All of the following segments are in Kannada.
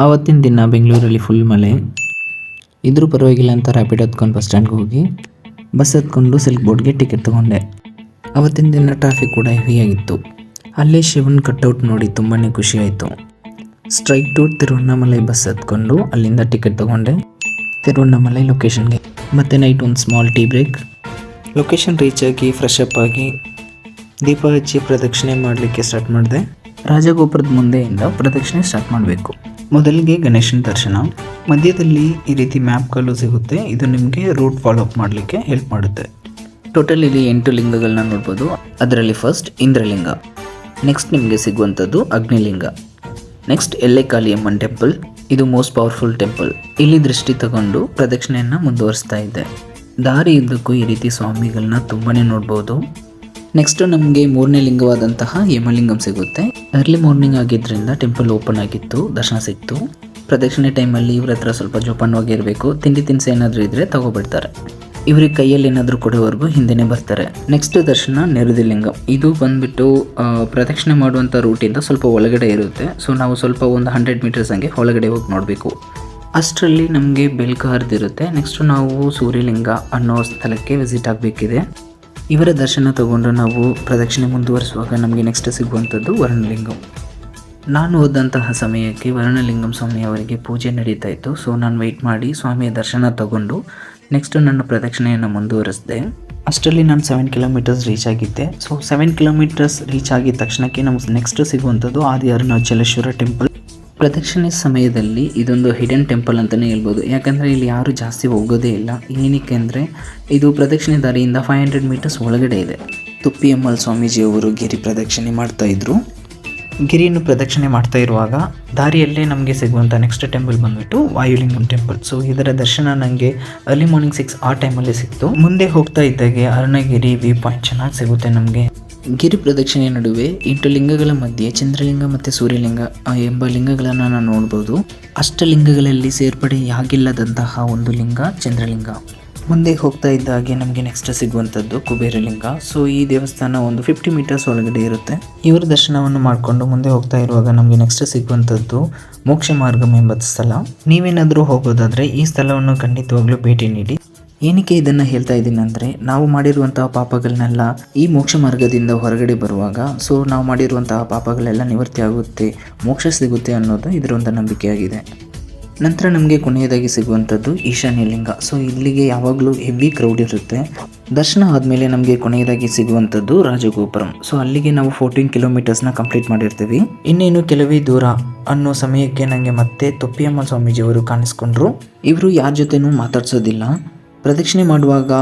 ಆವತ್ತಿನ ದಿನ ಬೆಂಗಳೂರಲ್ಲಿ ಫುಲ್ ಮಳೆ ಇದ್ರೂ ಪರವಾಗಿಲ್ಲ ಅಂತ ರ್ಯಾಪಿಡ್ ಹತ್ಕೊಂಡು ಬಸ್ ಸ್ಟ್ಯಾಂಡ್ಗೆ ಹೋಗಿ ಬಸ್ ಹತ್ಕೊಂಡು ಸಿಲ್ಕ್ ಬೋರ್ಡ್ಗೆ ಟಿಕೆಟ್ ತೊಗೊಂಡೆ. ಆವತ್ತಿನ ದಿನ ಟ್ರಾಫಿಕ್ ಕೂಡ ಹೆವಿಯಾಗಿತ್ತು. ಅಲ್ಲೇ ಶಿವನ್ ಕಟ್ಔಟ್ ನೋಡಿ ತುಂಬಾ ಖುಷಿ ಆಯಿತು. ಸ್ಟ್ರೈಟ್ ಟು ತಿರುವಣ್ಣಾಮಲೈ ಬಸ್ ಹತ್ಕೊಂಡು ಅಲ್ಲಿಂದ ಟಿಕೆಟ್ ತೊಗೊಂಡೆ ತಿರುವಣ್ಣಾಮಲೈ ಲೊಕೇಶನ್ಗೆ. ಮತ್ತು ನೈಟ್ ಒಂದು small tea break. Location reach ಆಗಿ ಫ್ರೆಶ್ ಅಪ್ ಆಗಿ ದೀಪ ಹಚ್ಚಿ ಪ್ರದಕ್ಷಿಣೆ ಮಾಡಲಿಕ್ಕೆ ಸ್ಟಾರ್ಟ್ ಮಾಡಿದೆ. ರಾಜಗೋಪುರದ ಮುಂದೆಯಿಂದ ಪ್ರದಕ್ಷಿಣೆ ಸ್ಟಾರ್ಟ್ ಮಾಡಬೇಕು. ಮೊದಲಿಗೆ ಗಣೇಶನ ದರ್ಶನ. ಮಧ್ಯದಲ್ಲಿ ಈ ರೀತಿ ಮ್ಯಾಪ್ಗಳು ಸಿಗುತ್ತೆ. ಇದು ನಿಮಗೆ ರೂಟ್ ಫಾಲೋ ಅಪ್ ಮಾಡಲಿಕ್ಕೆ ಹೆಲ್ಪ್ ಮಾಡುತ್ತೆ. ಟೋಟಲ್ ಇಲ್ಲಿ 8 ಲಿಂಗಗಳನ್ನ ನೋಡ್ಬೋದು. ಅದರಲ್ಲಿ ಫಸ್ಟ್ ಇಂದ್ರಲಿಂಗ, ನೆಕ್ಸ್ಟ್ ನಿಮಗೆ ಸಿಗುವಂಥದ್ದು ಅಗ್ನಿಲಿಂಗ, ನೆಕ್ಸ್ಟ್ ಎಲ್ಲೆಕಾಳಿಯಮ್ಮನ್ ಟೆಂಪಲ್. ಇದು ಮೋಸ್ಟ್ ಪವರ್ಫುಲ್ ಟೆಂಪಲ್. ಇಲ್ಲಿ ದೃಷ್ಟಿ ತಗೊಂಡು ಪ್ರದಕ್ಷಿಣೆಯನ್ನು ಮುಂದುವರಿಸ್ತಾ ಇದ್ದೆ. ದಾರಿ ಇದ್ದಕ್ಕೂ ಈ ರೀತಿ ಸ್ವಾಮಿಗಳನ್ನ ತುಂಬಾ ನೋಡ್ಬೋದು. ನೆಕ್ಸ್ಟ್ ನಮಗೆ 3ನೇ ಲಿಂಗವಾದಂತಹ ಯಮಲಿಂಗಂ ಸಿಗುತ್ತೆ. ಅರ್ಲಿ ಮಾರ್ನಿಂಗ್ ಆಗಿದ್ದರಿಂದ ಟೆಂಪಲ್ ಓಪನ್ ಆಗಿತ್ತು, ದರ್ಶನ ಸಿಕ್ತು. ಪ್ರದಕ್ಷಿಣೆ ಟೈಮಲ್ಲಿ ಇವ್ರ ಹತ್ರ ಸ್ವಲ್ಪ ಜೋಪಾನವಾಗಿರಬೇಕು. ತಿಂಡಿ ತಿನಿಸು ಏನಾದರೂ ಇದ್ದರೆ ತಗೋಬಿಡ್ತಾರೆ. ಇವ್ರಿಗೆ ಕೈಯಲ್ಲಿ ಏನಾದರೂ ಕೊಡೋವರೆಗೂ ಹಿಂದೆನೇ ಬರ್ತಾರೆ. ನೆಕ್ಸ್ಟ್ ದರ್ಶನ ನೆರುದಿಲಿಂಗಂ. ಇದು ಬಂದುಬಿಟ್ಟು ಪ್ರದಕ್ಷಿಣೆ ಮಾಡುವಂಥ ರೂಟಿಂದ ಸ್ವಲ್ಪ ಒಳಗಡೆ ಇರುತ್ತೆ. ಸೊ ನಾವು ಸ್ವಲ್ಪ ಒಂದು 100 ಮೀಟರ್ಸ್ ಹಂಗೆ ಒಳಗಡೆ ಹೋಗಿ ನೋಡಬೇಕು. ಅಷ್ಟರಲ್ಲಿ ನಮಗೆ ಬೆಳಕು ಹರಿದಿರುತ್ತೆ. ನೆಕ್ಸ್ಟು ನಾವು ಸೂರ್ಯಲಿಂಗ ಅನ್ನೋ ಸ್ಥಳಕ್ಕೆ ವಿಸಿಟ್ ಆಗಬೇಕಿದೆ. ಇವರ ದರ್ಶನ ತಗೊಂಡು ನಾವು ಪ್ರದಕ್ಷಿಣೆ ಮುಂದುವರಿಸುವಾಗ ನಮಗೆ ನೆಕ್ಸ್ಟ್ ಸಿಗುವಂಥದ್ದು ವರ್ಣಲಿಂಗಂ. ನಾನು ಹೋದಂತಹ ಸಮಯಕ್ಕೆ ವರ್ಣಲಿಂಗಂ ಸ್ವಾಮಿಯವರಿಗೆ ಪೂಜೆ ನಡೀತಾ ಇತ್ತು. ಸೊ ನಾನು ವೆಯ್ಟ್ ಮಾಡಿ ಸ್ವಾಮಿಯ ದರ್ಶನ ತಗೊಂಡು ನೆಕ್ಸ್ಟ್ ನನ್ನ ಪ್ರದಕ್ಷಿಣೆಯನ್ನು ಮುಂದುವರಿಸಿದೆ. ಅಷ್ಟರಲ್ಲಿ ನಾನು 7 ಕಿಲೋಮೀಟರ್ಸ್ ರೀಚ್ ಆಗಿದ್ದೆ. ಸೊ 7 ಕಿಲೋಮೀಟರ್ಸ್ ರೀಚ್ ಆಗಿದ ತಕ್ಷಣಕ್ಕೆ ನಮಗೆ ನೆಕ್ಸ್ಟ್ ಸಿಗುವಂಥದ್ದು ಆದಿ ಅರುಣಾಚಲೇಶ್ವರ ಟೆಂಪಲ್. ಪ್ರದಕ್ಷಿಣೆ ಸಮಯದಲ್ಲಿ ಇದೊಂದು ಹಿಡನ್ ಟೆಂಪಲ್ ಅಂತಲೇ ಹೇಳ್ಬೋದು. ಯಾಕಂದರೆ ಇಲ್ಲಿ ಯಾರು ಜಾಸ್ತಿ ಹೋಗೋದೇ ಇಲ್ಲ. ಏನಕ್ಕೆ ಅಂದರೆ ಇದು ಪ್ರದಕ್ಷಿಣೆ ದಾರಿಯಿಂದ 500 ಮೀಟರ್ಸ್ ಒಳಗಡೆ ಇದೆ. ತುಪ್ಪಿಯಮ್ಮಲ್ ಸ್ವಾಮೀಜಿಯವರು ಗಿರಿ ಪ್ರದಕ್ಷಿಣೆ ಮಾಡ್ತಾಯಿದ್ರು. ಗಿರಿಯನ್ನು ಪ್ರದಕ್ಷಿಣೆ ಮಾಡ್ತಾ ಇರುವಾಗ ದಾರಿಯಲ್ಲೇ ನಮಗೆ ಸಿಗುವಂಥ ನೆಕ್ಸ್ಟ್ ಟೆಂಪಲ್ ಬಂದುಬಿಟ್ಟು ವಾಯುಲಿಂಗಂ ಟೆಂಪಲ್. ಸೊ ಇದರ ದರ್ಶನ ನನಗೆ ಅರ್ಲಿ ಮಾರ್ನಿಂಗ್ 6 ಆ ಟೈಮಲ್ಲಿ ಸಿಕ್ತು. ಮುಂದೆ ಹೋಗ್ತಾ ಇದ್ದಾಗೆ ಅರುಣಗಿರಿ ವ್ಯೂ ಪಾಯಿಂಟ್ ಚೆನ್ನಾಗಿ ಸಿಗುತ್ತೆ ನಮಗೆ. ಗಿರಿ ಪ್ರದಕ್ಷಿಣೆಯ ನಡುವೆ 8 ಲಿಂಗಗಳ ಮಧ್ಯೆ ಚಂದ್ರಲಿಂಗ ಮತ್ತು ಸೂರ್ಯಲಿಂಗ ಎಂಬ ಲಿಂಗಗಳನ್ನು ನಾವು ನೋಡ್ಬೋದು. ಅಷ್ಟಲಿಂಗಗಳಲ್ಲಿ ಸೇರ್ಪಡೆಯಾಗಿಲ್ಲದಂತಹ ಒಂದು ಲಿಂಗ ಚಂದ್ರಲಿಂಗ. ಮುಂದೆ ಹೋಗ್ತಾ ಇದ್ದಾಗೆ ನಮಗೆ ನೆಕ್ಸ್ಟ್ ಸಿಗುವಂಥದ್ದು ಕುಬೇರಲಿಂಗ. ಸೊ ಈ ದೇವಸ್ಥಾನ ಒಂದು 50 ಮೀಟರ್ಸ್ ಒಳಗಡೆ ಇರುತ್ತೆ. ಇವರ ದರ್ಶನವನ್ನು ಮಾಡಿಕೊಂಡು ಮುಂದೆ ಹೋಗ್ತಾ ಇರುವಾಗ ನಮಗೆ ನೆಕ್ಸ್ಟ್ ಸಿಗುವಂಥದ್ದು ಮೋಕ್ಷ ಮಾರ್ಗಂ ಎಂಬ ಸ್ಥಳ. ನೀವೇನಾದರೂ ಹೋಗೋದಾದರೆ ಈ ಸ್ಥಳವನ್ನು ಖಂಡಿತವಾಗ್ಲೂ ಭೇಟಿ ನೀಡಿ. ಏನಕ್ಕೆ ಇದನ್ನು ಹೇಳ್ತಾ ಇದ್ದೀನಿ ಅಂದರೆ ನಾವು ಮಾಡಿರುವಂತಹ ಪಾಪಗಳನ್ನೆಲ್ಲ ಈ ಮೋಕ್ಷ ಮಾರ್ಗದಿಂದ ಹೊರಗಡೆ ಬರುವಾಗ ಸೊ ನಾವು ಮಾಡಿರುವಂತಹ ಪಾಪಗಳೆಲ್ಲ ನಿವೃತ್ತಿ ಆಗುತ್ತೆ, ಮೋಕ್ಷ ಸಿಗುತ್ತೆ ಅನ್ನೋದು ಇದರೊಂದು ನಂಬಿಕೆಯಾಗಿದೆ. ನಂತರ ನಮಗೆ ಕೊನೆಯದಾಗಿ ಸಿಗುವಂಥದ್ದು ಈಶಾನ್ಯ ಲಿಂಗ. ಸೊ ಇಲ್ಲಿಗೆ ಯಾವಾಗಲೂ ಹೆವಿ ಕ್ರೌಡ್ ಇರುತ್ತೆ. ದರ್ಶನ ಆದಮೇಲೆ ನಮಗೆ ಕೊನೆಯದಾಗಿ ಸಿಗುವಂಥದ್ದು ರಾಜಗೋಪುರಂ. ಸೊ ಅಲ್ಲಿಗೆ ನಾವು 14 ಕಿಲೋಮೀಟರ್ಸ್ನ ಕಂಪ್ಲೀಟ್ ಮಾಡಿರ್ತೀವಿ. ಇನ್ನೇನು ಕೆಲವೇ ದೂರ ಅನ್ನೋ ಸಮಯಕ್ಕೆ ನನಗೆ ಮತ್ತೆ ತುಪ್ಪಿಯಮ್ಮ ಸ್ವಾಮೀಜಿಯವರು ಕಾಣಿಸ್ಕೊಂಡ್ರು. ಇವರು ಯಾರ ಜೊತೆನೂ ಮಾತಾಡ್ಸೋದಿಲ್ಲ. ಪ್ರದಕ್ಷಿಣೆ ಮಾಡುವಾಗ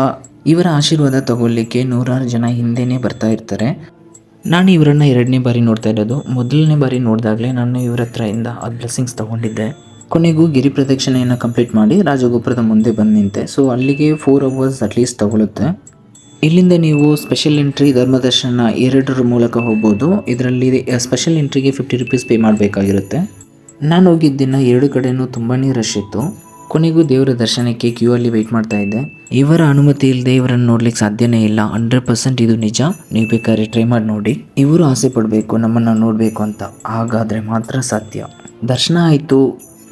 ಇವರ ಆಶೀರ್ವಾದ ತಗೊಳ್ಳಿಕ್ಕೆ 100 ಜನ ಹಿಂದೆನೇ ಬರ್ತಾ ಇರ್ತಾರೆ. ನಾನು ಇವರನ್ನು 2ನೇ ಬಾರಿ ನೋಡ್ತಾ ಇರೋದು. ಮೊದಲನೇ ಬಾರಿ ನೋಡಿದಾಗಲೇ ನಾನು ಇವರ ಹತ್ರದಿಂದ ಆ ಬ್ಲೆಸ್ಸಿಂಗ್ಸ್ ತೊಗೊಂಡಿದ್ದೆ. ಕೊನೆಗೂ ಗಿರಿ ಪ್ರದಕ್ಷಿಣೆಯನ್ನು ಕಂಪ್ಲೀಟ್ ಮಾಡಿ ರಾಜಗೋಪುರದ ಮುಂದೆ ಬಂದು ನಿಂತೆ. ಸೊ ಅಲ್ಲಿಗೆ 4 ಅವರ್ಸ್ ಅಟ್ಲೀಸ್ಟ್ ತಗೊಳುತ್ತೆ. ಇಲ್ಲಿಂದ ನೀವು ಸ್ಪೆಷಲ್ ಎಂಟ್ರಿ ಧರ್ಮದರ್ಶನ 2 ಮೂಲಕ ಹೋಗ್ಬೋದು. ಇದರಲ್ಲಿ ಸ್ಪೆಷಲ್ ಎಂಟ್ರಿಗೆ 50 ರೂಪೀಸ್ ಪೇ ಮಾಡಬೇಕಾಗಿರುತ್ತೆ. ನಾನು ಹೋಗಿದ್ದ ದಿನ 2 ಕಡೆಯೂ ತುಂಬಾ ರಶ್ ಇತ್ತು. ಕೊನೆಗೂ ದೇವರ ದರ್ಶನಕ್ಕೆ ಕ್ಯೂ ಅಲ್ಲಿ ವೆಯ್ಟ್ ಮಾಡ್ತಾ ಇದ್ದೆ. ಇವರ ಅನುಮತಿ ಇಲ್ಲದೆ ಇವರನ್ನು ನೋಡ್ಲಿಕ್ಕೆ ಸಾಧ್ಯನೇ ಇಲ್ಲ. 100% ಇದು ನಿಜ. ನೀವು ಬೇಕಾದ್ರೆ ಟ್ರೈ ಮಾಡಿ ನೋಡಿ. ಇವರು ಆಸೆ ಪಡಬೇಕು ನಮ್ಮನ್ನು ನೋಡಬೇಕು ಅಂತ, ಹಾಗಾದರೆ ಮಾತ್ರ ಸಾಧ್ಯ. ದರ್ಶನ ಆಯಿತು.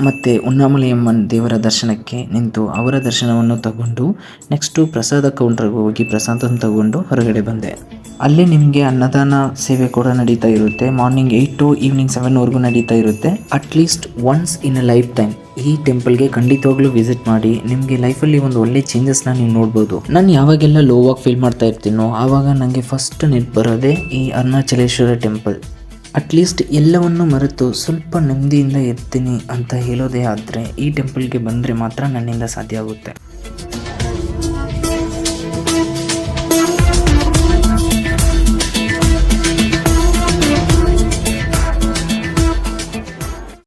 ಮತ್ತು ಉಣ್ಣಾಮಲೈಯಮ್ಮನ ದೇವರ ದರ್ಶನಕ್ಕೆ ನಿಂತು ಅವರ ದರ್ಶನವನ್ನು ತಗೊಂಡು ನೆಕ್ಸ್ಟು ಪ್ರಸಾದ ಕೌಂಟ್ರಿಗೆ ಹೋಗಿ ಪ್ರಸಾದವನ್ನು ತಗೊಂಡು ಹೊರಗಡೆ ಬಂದೆ. ಅಲ್ಲಿ ನಿಮಗೆ ಅನ್ನದಾನ ಸೇವೆ ಕೂಡ ನಡೀತಾ ಇರುತ್ತೆ. ಮಾರ್ನಿಂಗ್ 8 to ಈವ್ನಿಂಗ್ 7ವರೆಗೂ ನಡೀತಾ ಇರುತ್ತೆ. At least once in a life time ಈ ಟೆಂಪಲ್ಗೆ ಖಂಡಿತವಾಗ್ಲೂ ವಿಸಿಟ್ ಮಾಡಿ. ನಿಮಗೆ ಲೈಫಲ್ಲಿ ಒಂದು ಒಳ್ಳೆ ಚೇಂಜಸ್ನ ನೀವು ನೋಡ್ಬೋದು. ನಾನು ಯಾವಾಗೆಲ್ಲ ಲೋವಾಗಿ ಫೀಲ್ ಮಾಡ್ತಾ ಇರ್ತೀನೋ ಆವಾಗ ನನಗೆ ಫಸ್ಟ್ ನೆನಪು ಬರೋದೇ ಈ ಅರುಣಾಚಲೇಶ್ವರ ಟೆಂಪಲ್. ಅಟ್ಲೀಸ್ಟ್ ಎಲ್ಲವನ್ನು ಮರೆತು ಸ್ವಲ್ಪ ನೆಮ್ಮದಿಯಿಂದ ಇರ್ತೀನಿ ಅಂತ ಹೇಳೋದೇ ಆದರೆ ಈ ಟೆಂಪಲ್ಗೆ ಬಂದರೆ ಮಾತ್ರ ನನ್ನಿಂದ ಸಾಧ್ಯ ಆಗುತ್ತೆ.